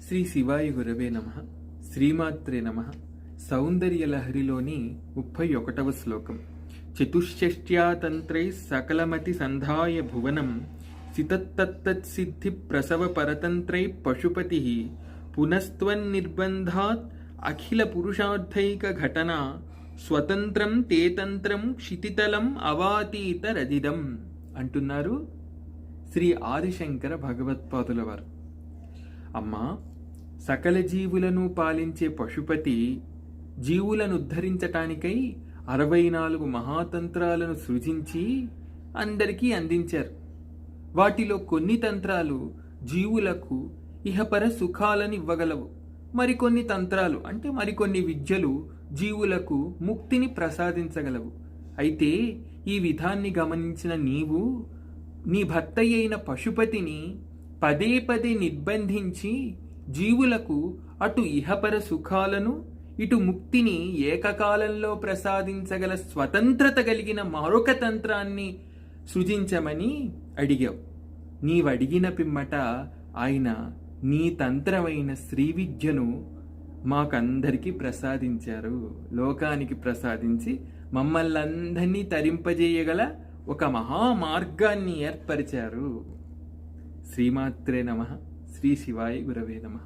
శ్రీ శివాయ గురవే నమః. శ్రీమాత్రే నమః. సౌందర్యలహరిలోని 31వ శ్లోకం. చతుష్షష్ట్యా తంత్రై సకలమతి సంధాయ భువనం సితత్తత్సిద్ధి ప్రసవ పరతంత్రై పశుపతి పునస్త్వన్నిర్బంధాత్ అఖిల పురుషార్థైక ఘటన స్వతంత్రం తే తంత్రం క్షితితలం అవాతీత రజిదం అంటున్నారు శ్రీ ఆదిశంకర భగవత్పాదుల వారు. అమ్మా, సకల జీవులను పాలించే పశుపతి జీవులను ఉద్ధరించటానికై 64 మహాతంత్రాలను సృజించి అందరికీ అందించారు. వాటిలో కొన్ని తంత్రాలు జీవులకు ఇహపర సుఖాలను ఇవ్వగలవు. మరికొన్ని తంత్రాలు అంటే మరికొన్ని విద్యలు జీవులకు ముక్తిని ప్రసాదించగలవు. అయితే ఈ విధాన్ని గమనించిన నీవు నీ భర్త అయిన పశుపతిని పదే పదే నిర్బంధించి జీవులకు అటు ఇహపర సుఖాలను ఇటు ముక్తిని ఏకకాలంలో ప్రసాదించగల స్వతంత్రత కలిగిన మరొక తంత్రాన్ని సృజించమని అడిగావు. నీవడిగిన పిమ్మట ఆయన నీ తంత్రమైన శ్రీ విద్యను మాకందరికీ ప్రసాదించారు. లోకానికి ప్రసాదించి మమ్మల్నందరినీ తరింపజేయగల ఒక మహామార్గాన్ని ఏర్పరిచారు. శ్రీమాత్రే నమః. శ్రీ శివాయ గురవే నమః.